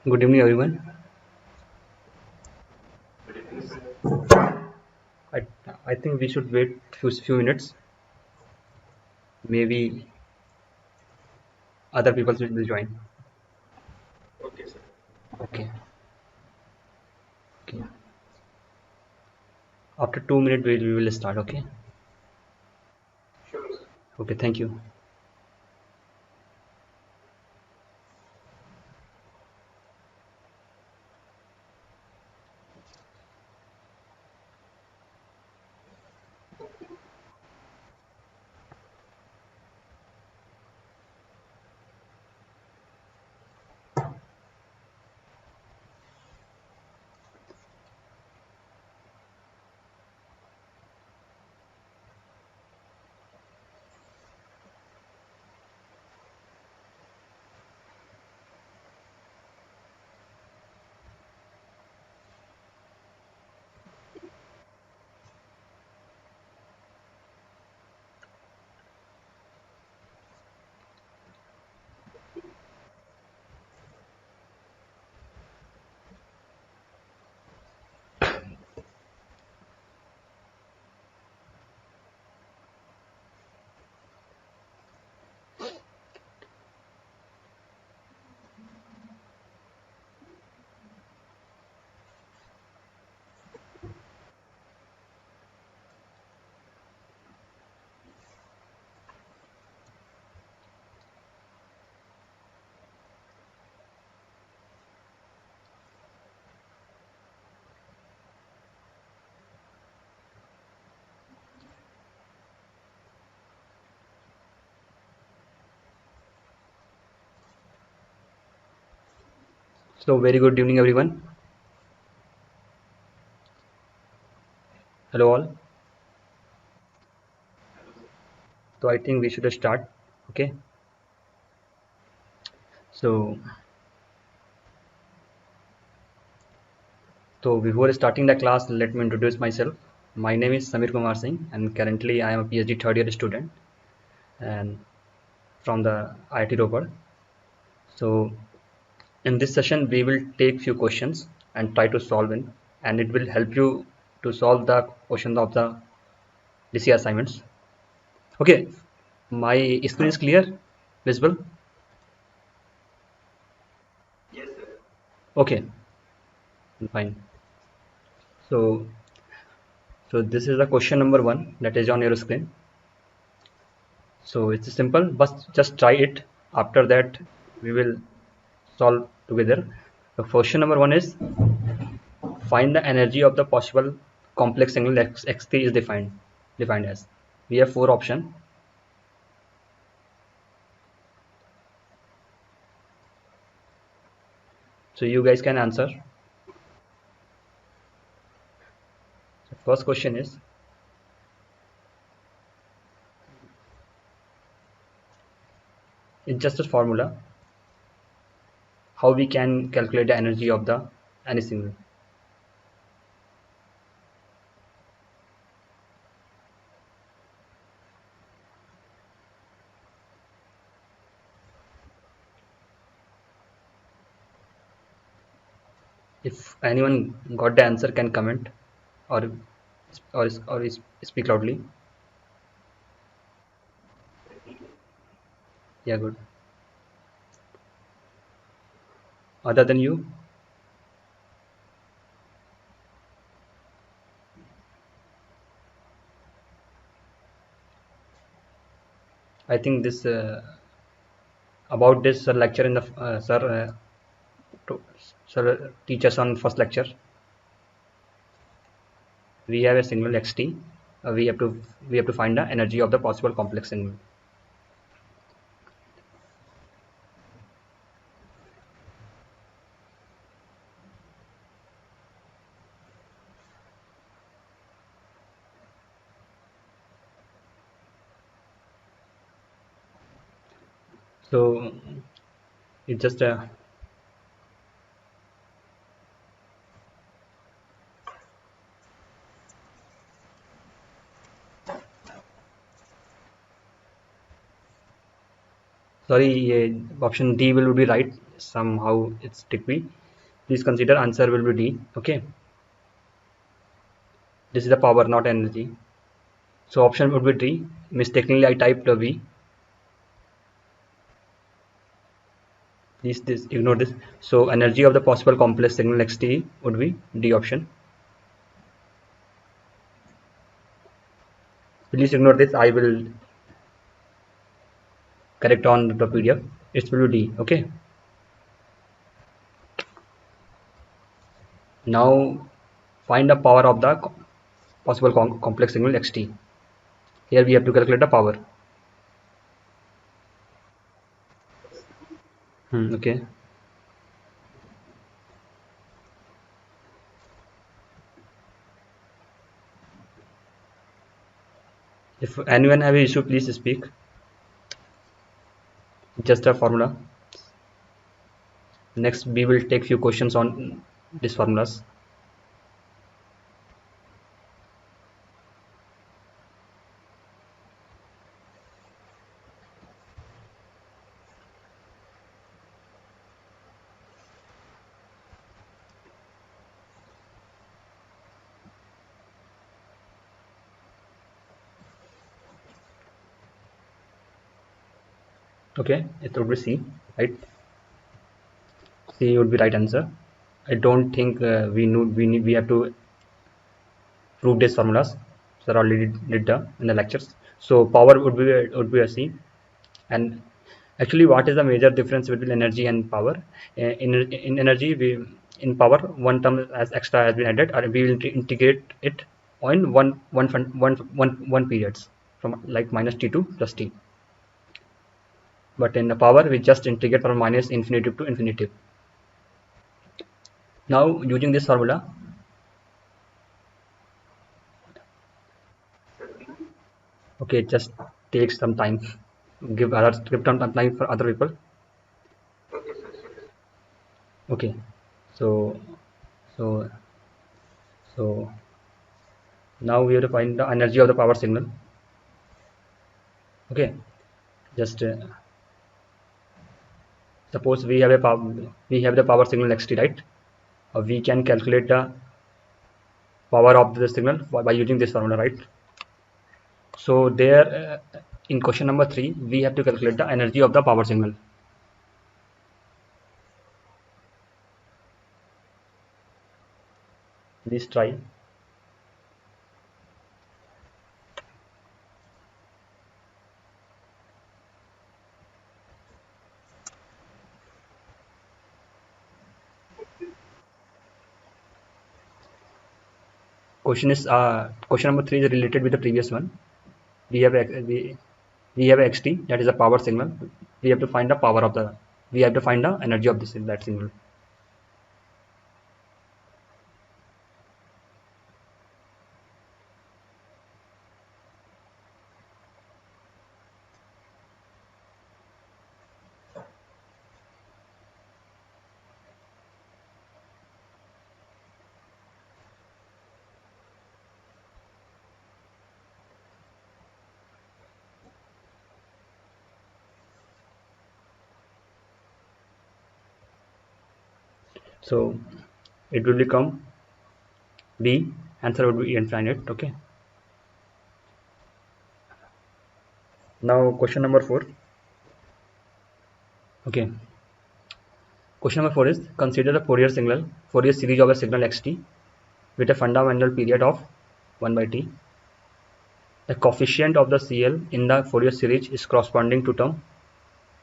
Good evening, everyone. I, I think we should wait few minutes. Maybe other people will join. Okay. Okay. After 2 minutes, we will start. Okay. Okay. Thank you. So, very good evening, everyone. Hello, all. So, I think we should start. Okay. So, before starting the class, let me introduce myself. My name is Samir Kumar Singh, and currently I am a PhD third year student and from the IIT Roper. So, in this session, we will take few questions and try to solve it, and it will help you to solve the question of the DC assignments. Okay, my screen is clear, visible. Okay, fine. So, this is the question number one that is on your screen. So it's simple, but just try it. After that, we will solve together. The question number one is find the energy of the possible complex angle xt is defined as. We have four options. So you guys can answer. The first question is it's just a formula how we can calculate the energy of the any signal. If anyone got the answer, can comment or speak loudly. Yeah, good. Other than you, I think this about this lecture in the to, sir teach us on first lecture. We have a signal xt. We have to find the energy of the possible complex signal. So it's just Sorry, option D will be right. Somehow it's tricky. Please consider answer will be D. Okay, this is the power, not energy. So option would be D. Mistakenly I typed V. Please ignore this. So energy of the possible complex signal xt would be D option. Please ignore this. I will correct on the PDF. It will be D. Okay. Now find the power of the possible complex signal xt. Here we have to calculate the power. Okay. If anyone have an issue, please speak. Just a formula. Next, we will take few questions on these formulas. Okay, it would be C, right? C would be right answer. I don't think we have to prove these formulas. Sir already did in the lectures. So power would be a C. And actually, what is the major difference between energy and power? In energy, in power one term as extra has been added, or we will integrate it on one periods from like minus t to plus t. But in the power, we just integrate from minus infinitive to infinitive. Now using this formula, okay, just take some time. Give some time for other people. Okay, so so so now we have to find the energy of the power signal. Okay, just suppose we have the power signal xt, right? We can calculate the power of the signal by using this formula, right? So there, in question number 3, we have to calculate the energy of the power signal. Please try. Question number 3 is related with the previous one. We have we have xt, that is a power signal. We have to find the power of the. We have to find the energy of that signal. So it will become B. Answer would be infinite. Okay. Now question number 4. Okay. Question number 4 is consider a Fourier series of a signal xt with a fundamental period of 1 by t. The coefficient of the CL in the Fourier series is corresponding to term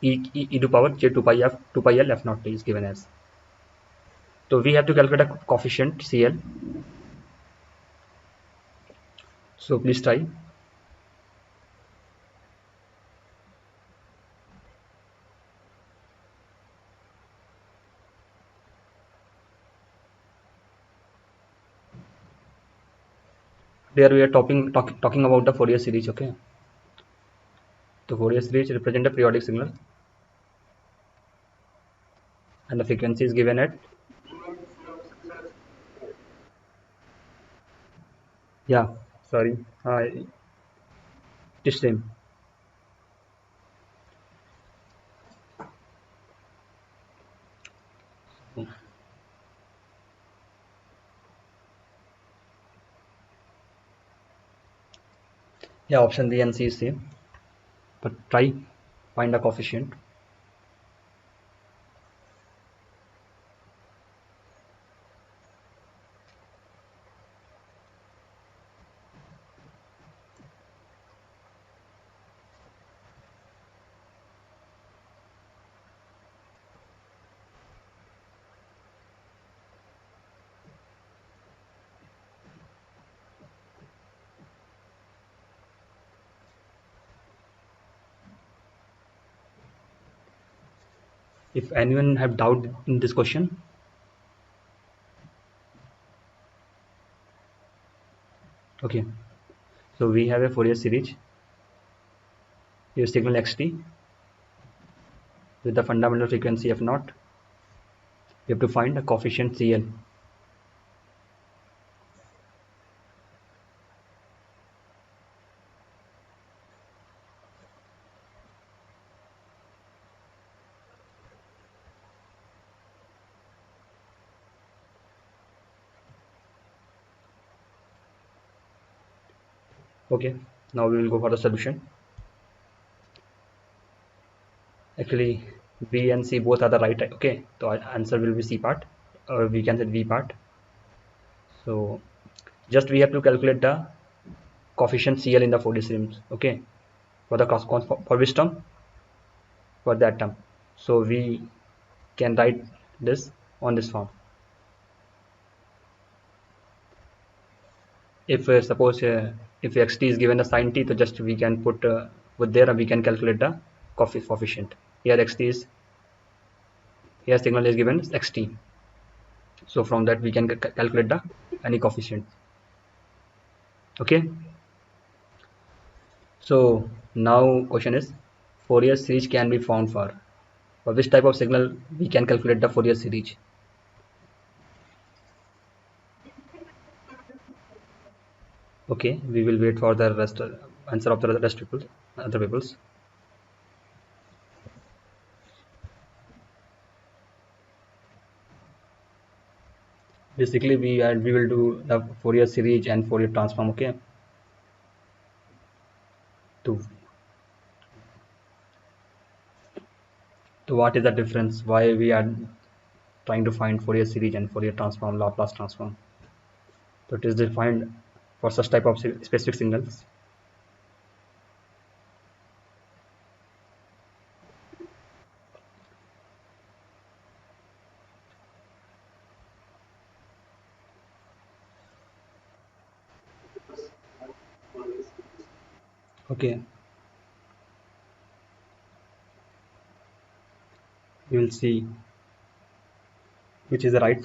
e to power j 2 pi f 2 pi l f naught t is given as. So we have to calculate a coefficient CL. So please try. There we are talking about the Fourier series. Okay. The Fourier series represent a periodic signal, and the frequency is given at, yeah, sorry, it's same. Yeah, option B and C is same, but try find a coefficient. If anyone have doubt in this question, okay. So we have a Fourier series, your signal xt with the fundamental frequency f naught. We have to find the coefficient CL. Okay, now we will go for the solution. Actually, B and C both are the right. Okay, so our answer will be C part, or we can say V part. So just we have to calculate the coefficient CL in the Fourier series. Okay, for the for which term? For that term. So we can write this on this form. If suppose if xt is given the sin t, so just we can put with there we can calculate the coefficient. Here xt is, here signal is given xt, so from that we can calculate the any coefficient. Okay, so now question is, Fourier series can be found for which type of signal we can calculate the Fourier series. Okay, we will wait for the rest answer of the rest people, other peoples. Basically we will do the Fourier series and Fourier transform. Okay, to what is the difference, why we are trying to find Fourier series and Fourier transform, Laplace transform. So it is defined for such type of specific signals. Okay, we will see which is the right.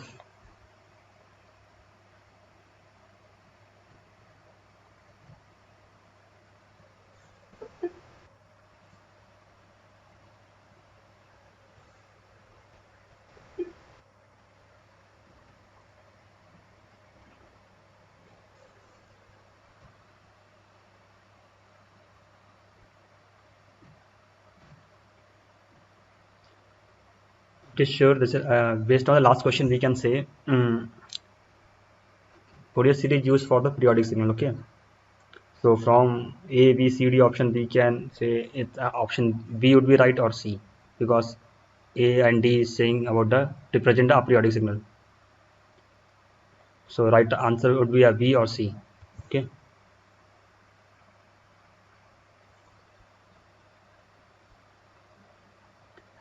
It is sure this is based on the last question we can say Fourier series used for the periodic signal. Okay, so from A, B, C, D option we can say it option B would be right or C, because A and D is saying about the represent the aperiodic signal. So right answer would be a B or C. Okay,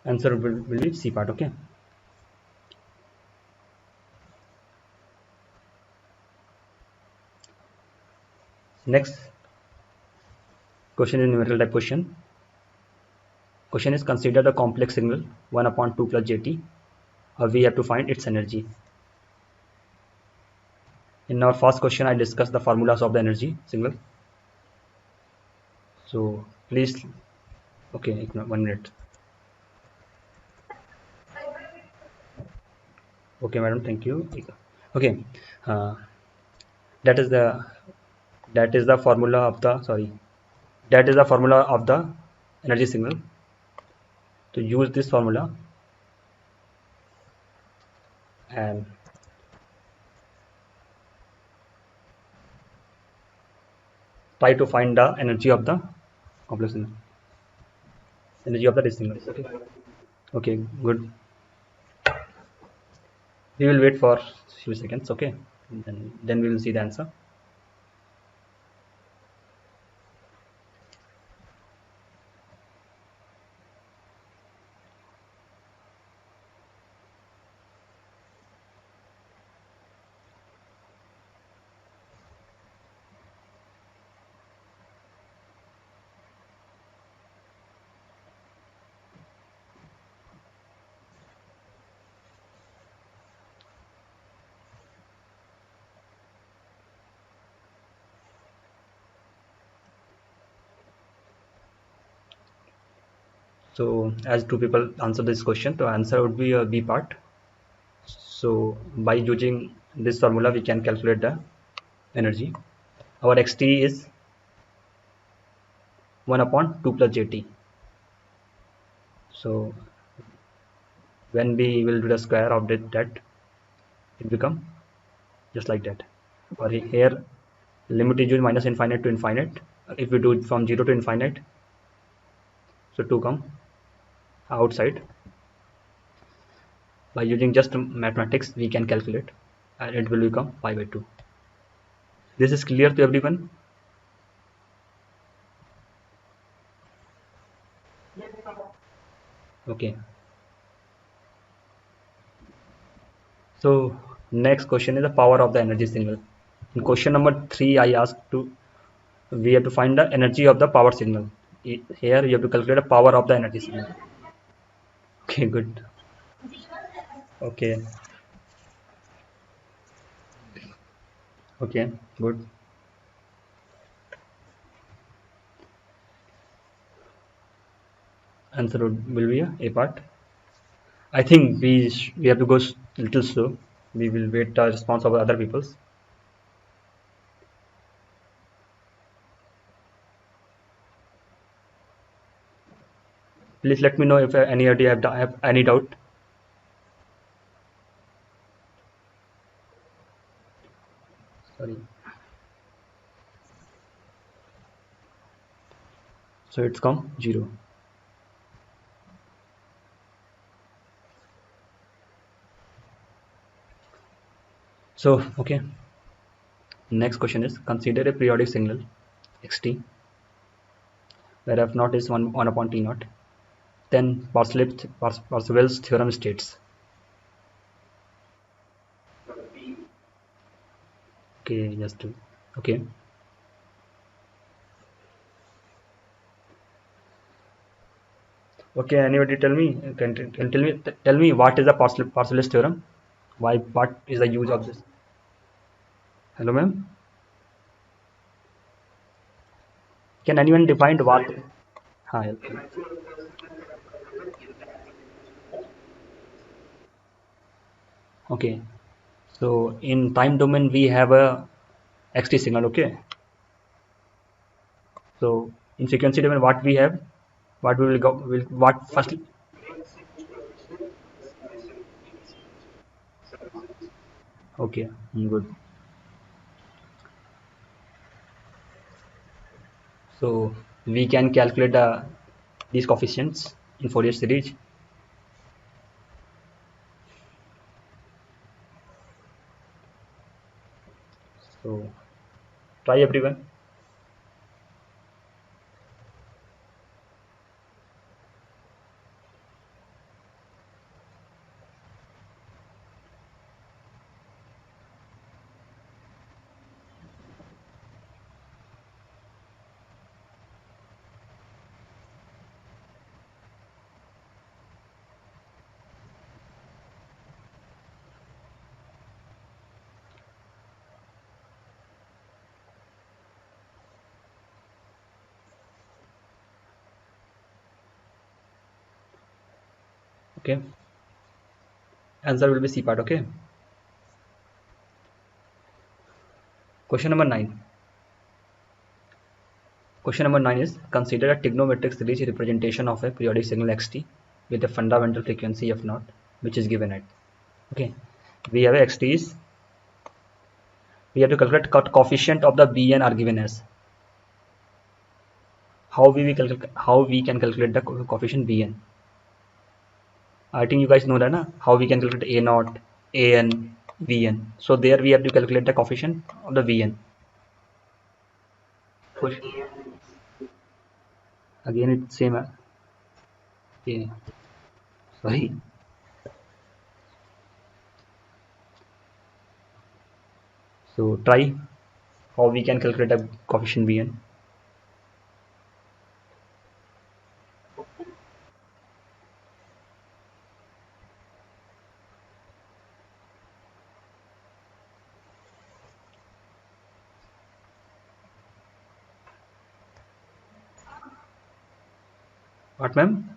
answer will be C part. Okay, next question is numerical type question. Question is, consider the complex signal 1 upon 2 plus jt. We have to find its energy. In our first question, I discussed the formulas of the energy signal. So please, okay, 1 minute. Okay, madam, thank you. Okay, uh, that is the formula of the that is the formula of the energy signal. To use this formula, and try to find the energy of the complex signal, energy of the this signal. Okay. Okay, good. We will wait for few seconds. Okay, then we will see the answer. So as two people answer this question, the answer would be a B part. So by using this formula, we can calculate the energy. Our xt is 1 upon 2 plus jt. So when we will do the square of that, it become just like that. Or here, limit is minus infinite to infinite. If we do it from 0 to infinite, so 2 come outside. By using just mathematics, we can calculate, and it will become pi by 2. This is clear to everyone? Okay. So next question is the power of the energy signal. In question number 3, I asked we have to find the energy of the power signal. Here you have to calculate the power of the energy signal. Okay, good. Okay, okay, good. Answer will be a part. I think we have to go little slow. We will wait the response of other people's. Please let me know if any idea have any doubt. Sorry. So it's come 0. So okay. Next question is, consider a periodic signal xt where f naught is 1 upon t naught. Then Parseval's theorem states. Okay, just to, okay. Okay, anybody tell me what is the Parseval's theorem? What is the use of this? Hello, ma'am. Can anyone define what? Hi. Okay. So in time domain we have a xt signal. Okay. So in frequency domain, what we have, what we will go, will what first. Okay, good. So we can calculate these coefficients in Fourier series. So try everyone. Okay. Answer will be C part. Okay. Question number 9. Question number 9 is, consider a trigonometric series representation of a periodic signal xt with a fundamental frequency f naught, which is given at. Okay. We have a xt is, we have to calculate coefficient of the bn are given as. how we can calculate the coefficient Bn. I think you guys know that, na? How we can calculate A naught, An, Vn. So there we have to calculate the coefficient of the Vn. Push. Again, it's same. Okay. Sorry. So try how we can calculate the coefficient Bn. What, ma'am?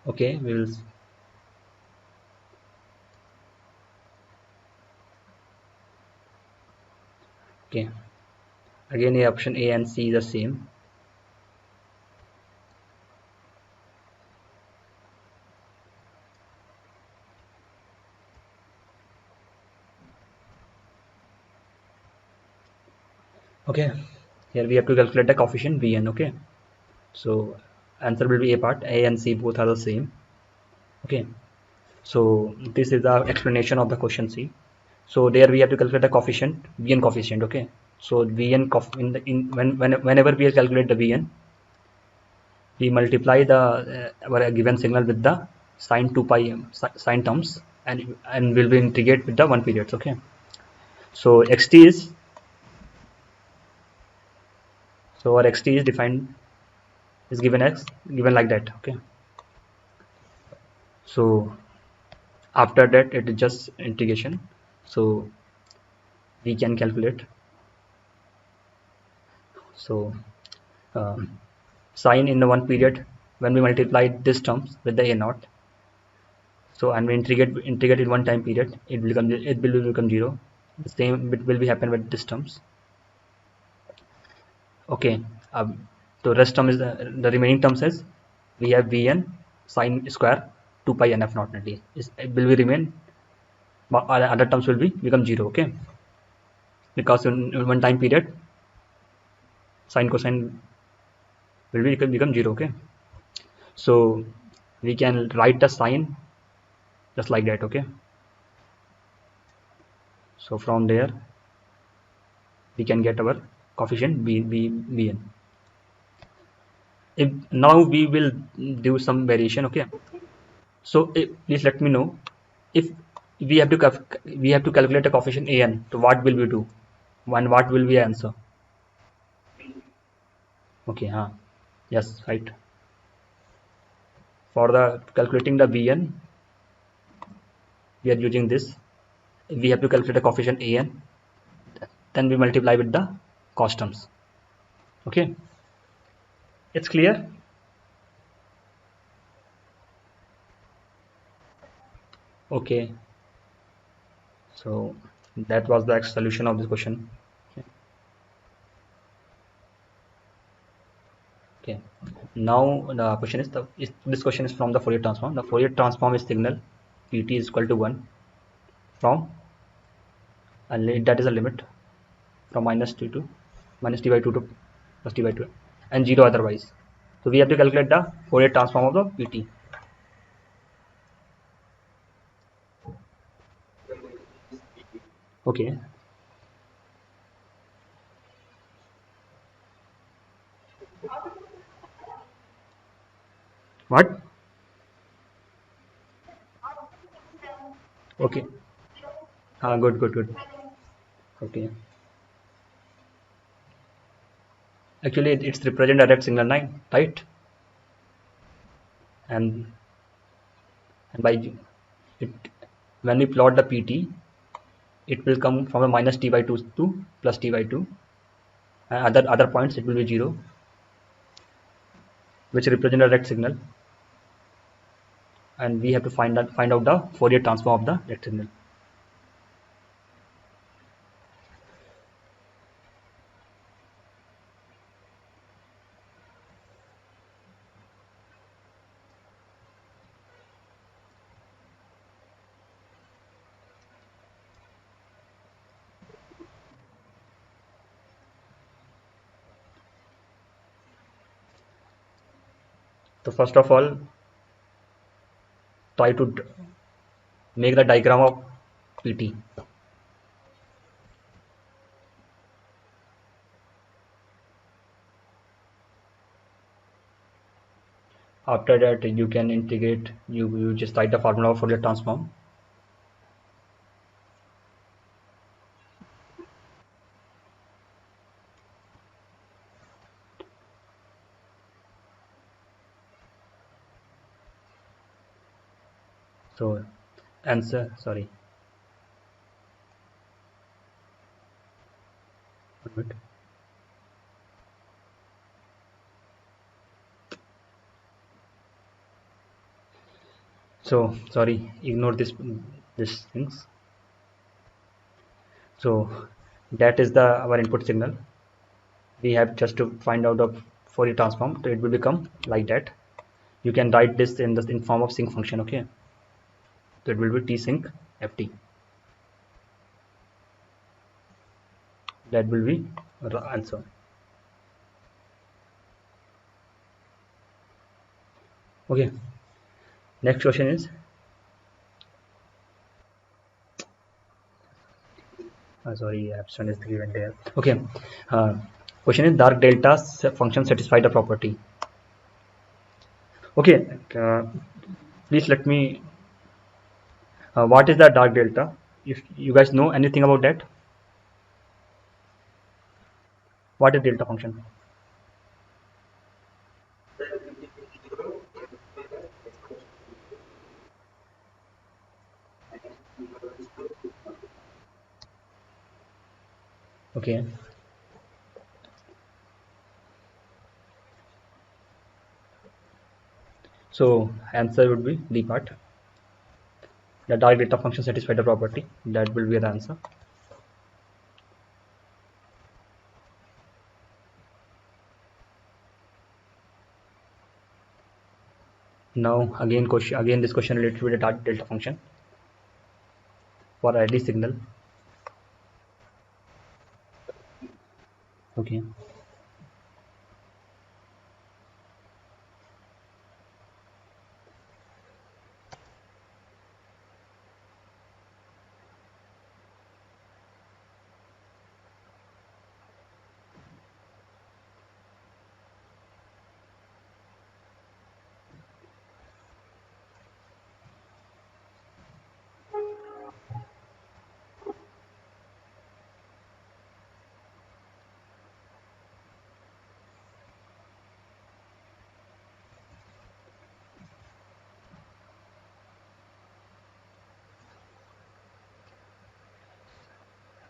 Okay, we will. Okay. Again, the option A and C is the same. Okay. Here we have to calculate the coefficient Bn. Okay. So answer will be A part. A and C both are the same. Okay. So this is the explanation of the question C. So there we have to calculate the coefficient Bn coefficient. Okay. So Bn whenever we calculate the Bn, we multiply the our given signal with the sine 2 pi sine terms, and will be integrate with the one periods. Okay. So xt is so our xt is defined is given as given like that. Okay. So after that it is just integration. So we can calculate. So sine in the one period, when we multiply this terms with the a naught, so and we integrate in one time period, it will become 0. The same it will be happen with this terms. Okay. So rest term is the remaining terms is we have Vn sine square 2 pi nf naught only. It will be remain, but other terms will be become 0. Okay. Because in one time period sine cosine will become 0. Okay. So we can write the sine just like that. Okay. So from there we can get our coefficient Bn. If now we will do some variation. Okay. So please let me know if we have to calculate a coefficient An. So what will we do? What will we answer? Okay. Yes, right. For the calculating the Bn, we are using this. We have to calculate a coefficient An. Then we multiply with the cost terms. Okay. It's clear. Okay. So that was the solution of this question. Okay. Now the question is this question is from the Fourier transform. The Fourier transform is signal Pt is equal to 1 from, and that is a limit from minus t by 2 to plus t by 2 and 0 otherwise. So we have to calculate the Fourier transform of the Pt. Okay. What? Okay. Good. Okay. Actually, it's represent direct signal line, right? And by it, when we plot the Pt, it will come from a minus t by 2 to plus t by 2. And other points it will be 0, which represent a direct signal. And we have to find out the Fourier transform of the direct signal. So first of all, try to make the diagram of PT. After that, you can integrate, you just write the formula for Fourier transform. So answer, sorry, one minute. So sorry, ignore this things. So that is the our input signal. We have just to find out of Fourier transform. So it will become like that. You can write this in form of sinc function. Okay, so it will be T sinc ft. That will be the answer. Okay, next question is sorry, abstract is given there. Okay, uh, question is dark delta function satisfy the property. Okay, please let me. What is the dark delta? If you guys know anything about that, what is delta function? Okay, so answer would be D part. The dark delta function satisfy the property. That will be the answer. Now again this question related with the dark delta function for ID signal. Okay.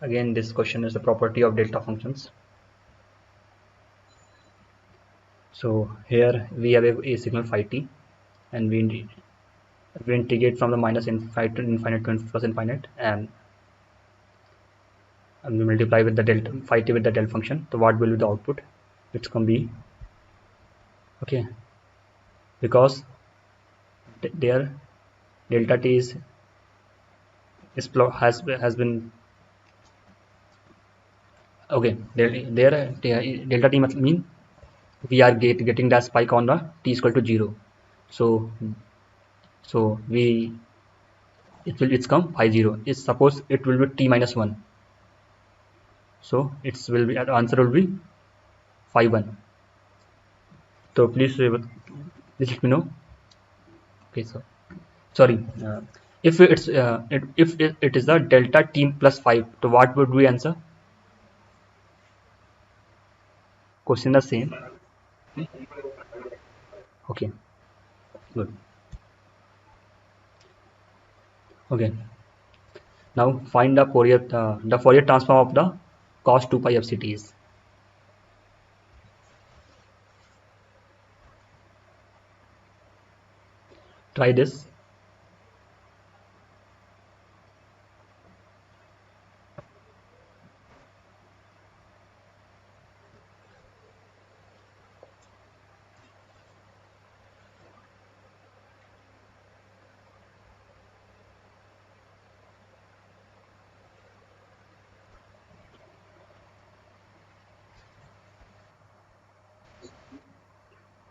Again, this question is the property of delta functions. So here we have a signal phi t, and we integrate from the minus infinite to infinite to plus infinite, and we multiply with the delta phi t with the delta function. So what will be the output? It's gonna be okay, because there delta t has been okay. There delta t must mean we are getting that spike on the t is equal to 0. So we it's come phi 0. It's suppose it will be t minus 1. So it's will be the answer will be phi 1. So please let me know. Okay, so sorry. If it is the delta t plus 5, so what would we answer? Question the same. Okay, good. Okay, now find the Fourier transform of the cos 2 pi FCTs. Try this.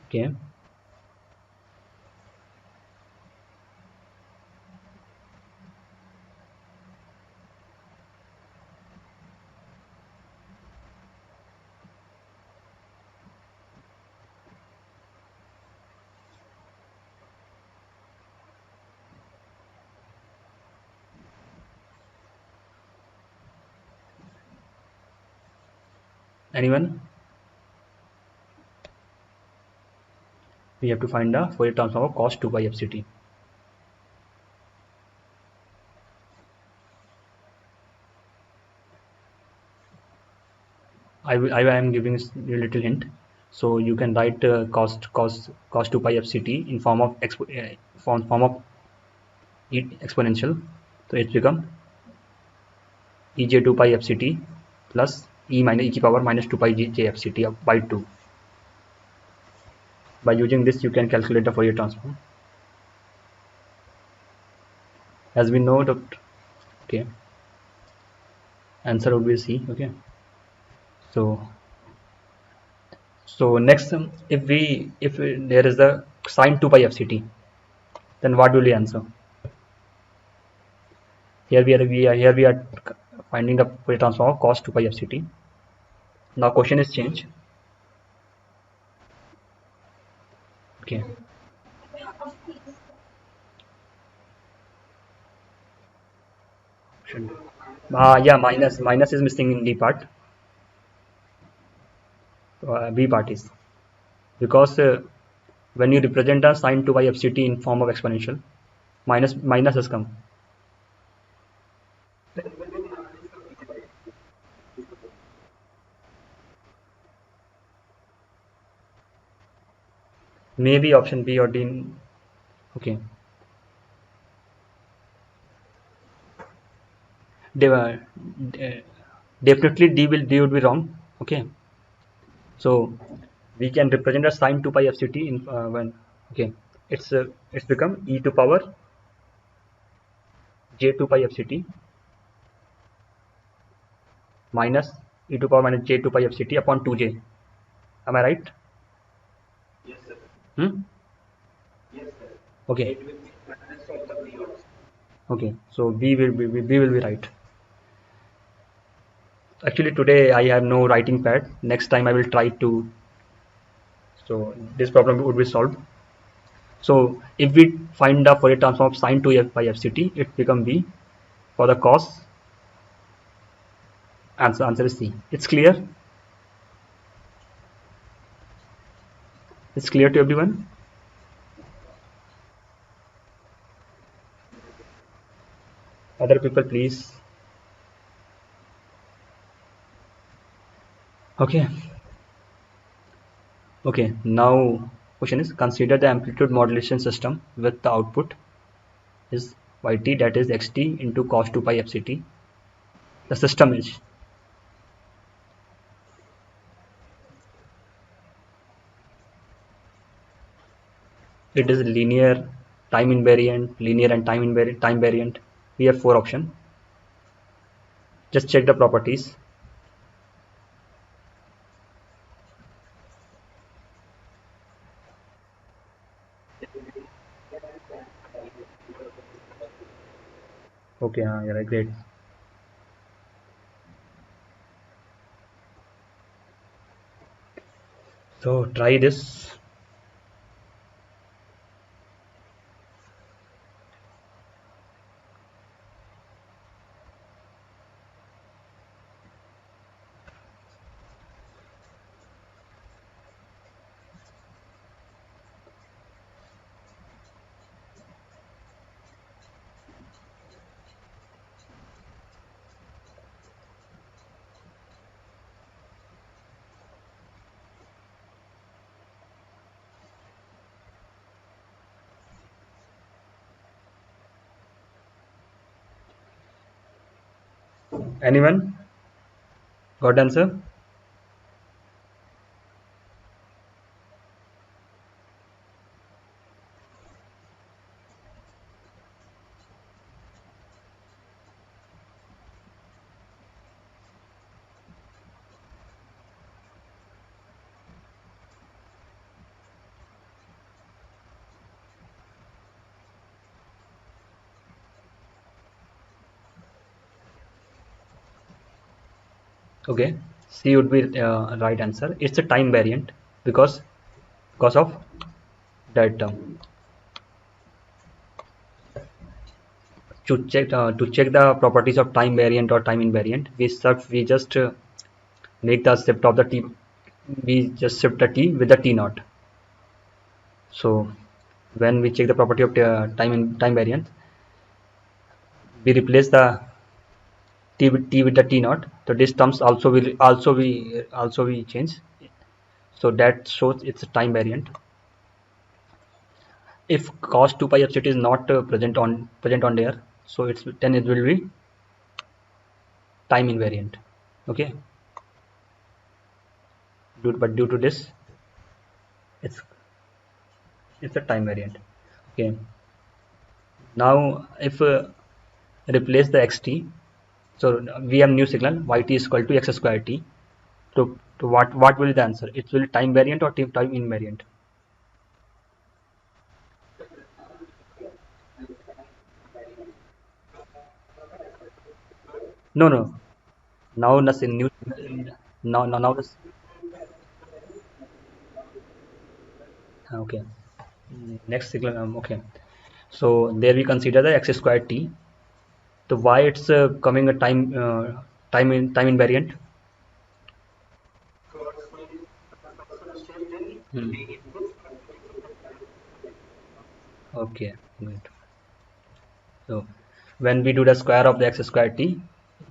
Okay, Anyone? We have to find the Fourier transform of cos 2 pi fct. I am giving you a little hint. So you can write cos 2 pi fct in form of form of exponential. So it become ej 2 pi fct plus e to power minus 2 pi j fct by 2. By using this, you can calculate the Fourier transform. As we know that, okay, answer would be C. Okay, so next, if there is the sine 2 pi fct, then what will we answer? Here we are finding the Fourier transform of cos 2 pi fct. Now question is changed. Okay. Yeah, minus is missing in D part. B part is because when you represent a sine 2 by fct in form of exponential, minus has come. Maybe option B or D. Okay. They were definitely D would be wrong. Okay. So we can represent a sine 2 pi fct in when, okay, it's become e to power j 2 pi fct minus e to power minus j 2 pi fct upon 2j. Am I right? Hmm? Okay. Okay. So B will be right. Actually, today I have no writing pad. Next time I will try to. So this problem would be solved. So if we find the Fourier transform of sine 2 f by fct, it become B. For the cos, answer is C. It's clear. It's clear to everyone. Other people, please. Okay. Okay. Now question is, consider the amplitude modulation system with the output is yt, that is xt into cos 2 pi fct. The system is, it is linear, time invariant, linear and time variant. We have 4 options. Just check the properties. Okay, yeah, great. So try this. Anyone got answer? Okay, C would be right answer. It's a time variant because of that term. To check the properties of time variant or time invariant, we just make the shift of the t, we just shift the t with the t naught. So when we check the property of time variance, we replace the t with the t naught, so this terms also we change, so that shows it's a time variant. If cos 2 pi fct is not present on there, so it's then it will be time invariant. Okay, but due to this, it's it's a time variant. Okay, now if replace the xt, so we have new signal yt is equal to x square t. So what will be the answer? It will time variant or time invariant? No, no. Now nothing new. Now this. Okay. Next signal. Okay. So there we consider the x square t. So why it's coming a time invariant? Hmm. Okay. Good. So when we do the square of the x square t,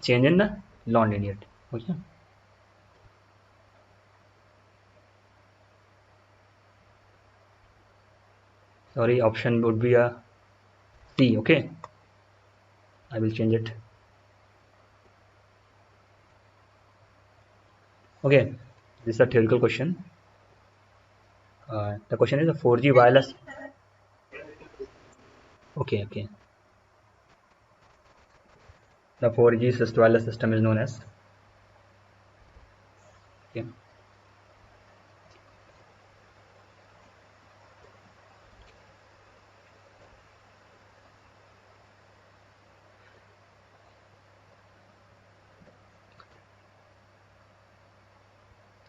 change in the non-linear. Okay. Sorry, option would be a C. Okay. I will change it. Okay. This is a theoretical question. The question is a 4G wireless. Okay. Okay. The 4G wireless system is known as. Okay.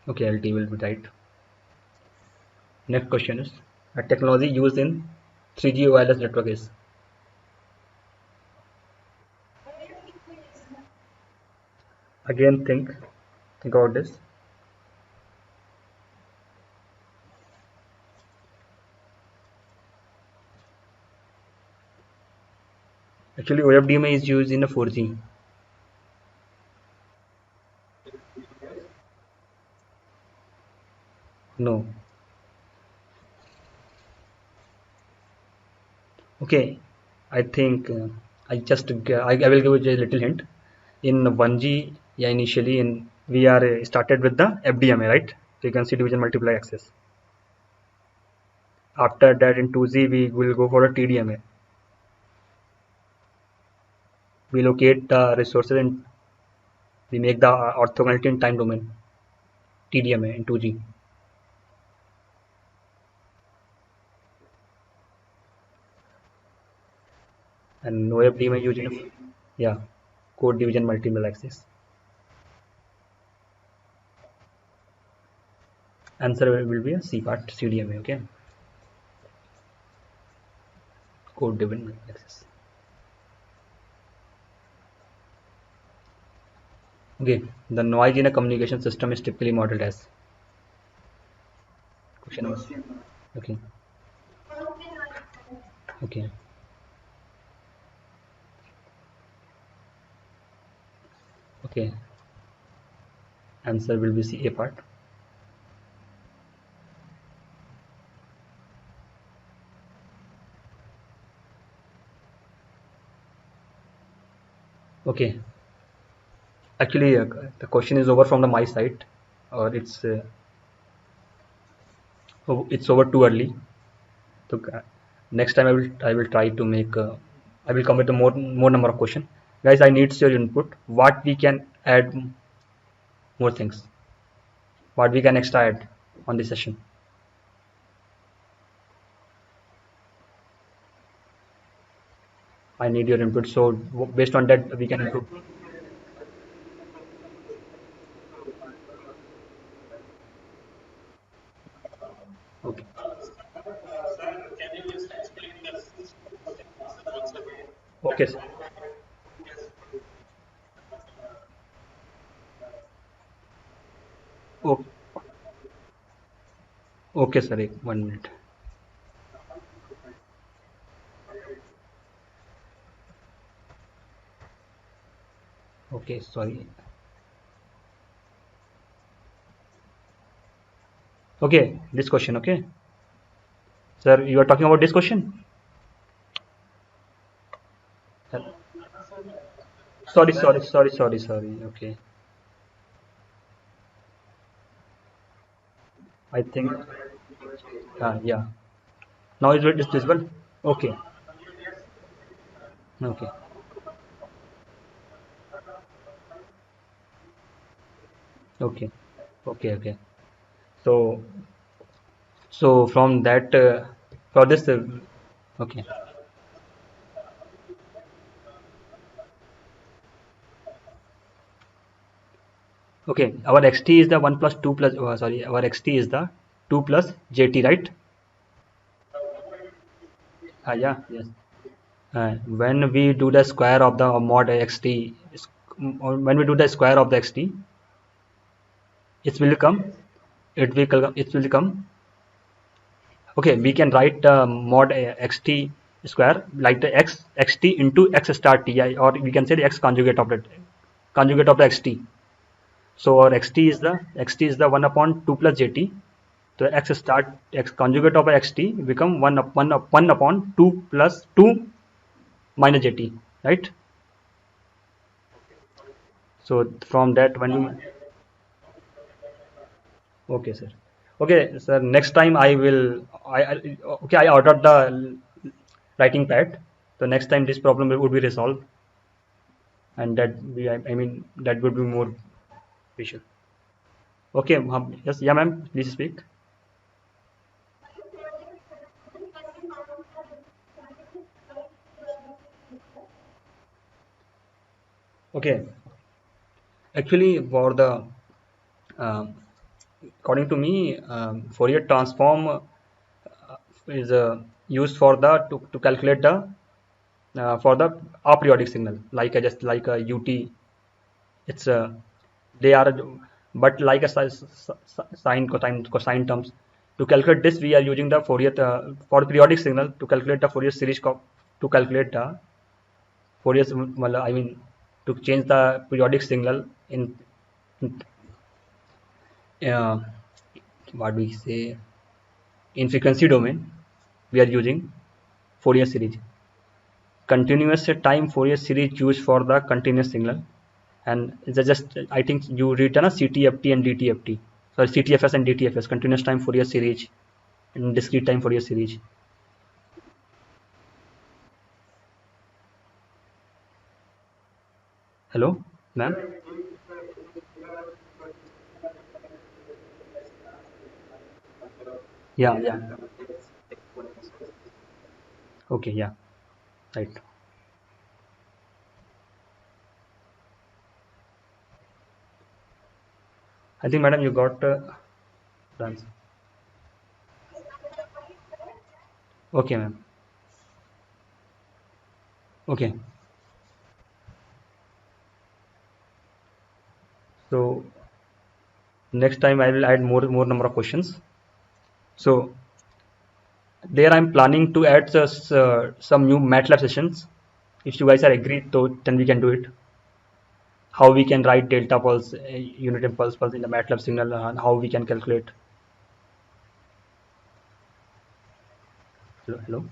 Okay. LT will be right. Next question is a technology used in 3G wireless network is. Again, think about this. Actually, OFDMA is used in a 4G. No. Okay. I think I will give you a little hint. In 1G, yeah, initially in we are started with the FDMA, right? Frequency division multiply access. After that, in 2G, we will go for a TDMA. We locate the resources and we make the orthogonality in time domain. TDMA in 2G. And OFDMA used in yeah, code division multiple access. Answer will be a C part, CDMA. Okay, code division access. Okay, the noise in a communication system is typically modeled as. Question was. Okay, okay. Okay, answer will be C, A part. Okay, actually, the question is over from the my side, or it's over too early. So next time I will try to make I will come with a more number of question. Guys, I need your input. What we can add more things? What we can extra add on this session? I need your input. So based on that, we can improve. Okay. Okay. Sir. O, okay sir, एक 1 minute. Okay, sorry. Okay, this question. Okay, sir, you are talking about this question. Sorry, sorry, sorry, sorry, sorry. Okay, I think. Yeah. Now is it visible? Okay, okay, okay, okay, okay. So, so from that, for this, okay, okay. Our xt is the 1 plus 2 plus. Sorry, our xt is the 2 plus jt, right? Yeah, yes. When we do the square of the mod xt, or when we do the square of the xt, it will come. It will come. Okay, we can write mod xt square like the xt into x star ti, or we can say the x conjugate of the xt. So our xt is the 1 upon 2 plus jt. So x conjugate of xt become 1 upon 2 plus 2 minus jt, right? So from that, when you, okay sir, okay sir, next time I will, okay, I ordered the writing pad. So next time this problem would be resolved, and I mean that would be more visual. Okay, yes, yeah, ma'am, please speak. Okay, actually, for the um, according to me, Fourier transform is used for the to calculate the for the aperiodic signal, like just like a ut. It's they are, but like a sine, cosine terms. To calculate this, we are using the Fourier for periodic signal to calculate the Fourier series to calculate the Fourier, I mean, to change the periodic signal in uh, what we say, in frequency domain. We are using Fourier series. Continuous time Fourier series used for the continuous signal, and it's just, I think you written a CTFT and DTFT. Sorry, CTFS and DTFS, continuous time Fourier series and discrete time Fourier series. Hello, ma'am. Yeah, yeah. Okay, yeah, right. I think, madam, you got the answer. Okay, ma'am. Okay, so next time I will add more number of questions. So there I'm planning to add some new MATLAB sessions. If you guys are agreed, so then we can do it. How we can write delta pulse, unit impulse pulse in the MATLAB signal, and how we can calculate. Hello, hello.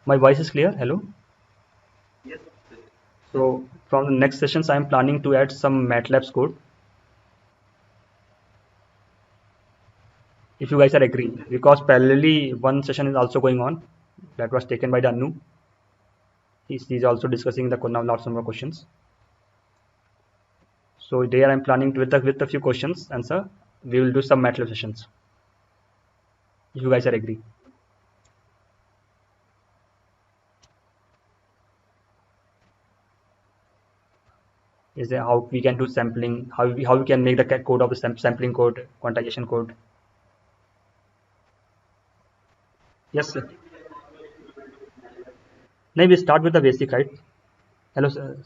My voice is clear. Hello. So from the next sessions, I'm planning to add some MATLAB code. If you guys are agree, because parallelly one session is also going on that was taken by the Anu. He's also discussing the now lots number of questions. So there I'm planning to, with a few questions answer, we will do some MATLAB sessions. If you guys are agree. Is there how we can do sampling, how we can make the code of the sampling code, quantization code. Yes, sir. Now we start with the basic, right? Hello, sir.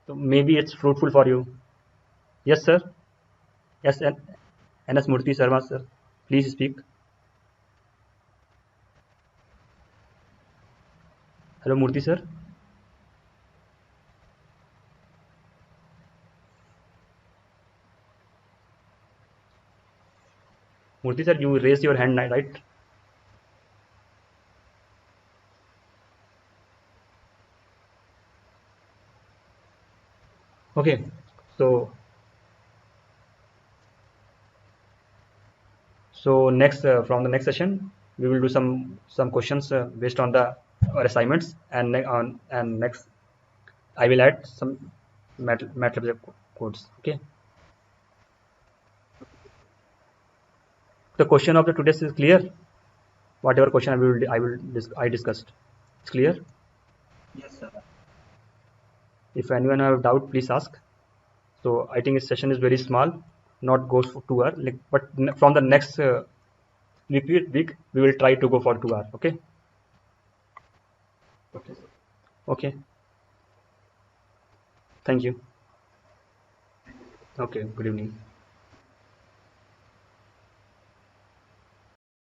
So maybe it's fruitful for you. Yes, sir. Yes, and NS Murthy Sharma, sir. Please speak. Hello, Murthy, sir. Murthy, sir, you raised your hand, right? Okay. So, next from the next session, we will do some questions based on the our assignments, and next I will add some MATLAB codes. Okay. The question of the today's is clear. Whatever question I discussed, it's clear. If anyone have doubt, please ask. So I think this session is very small, not goes for 2 hour. Like, but from the next week we will try to go for 2 hour. Okay. Okay. Thank you. Okay. Good evening.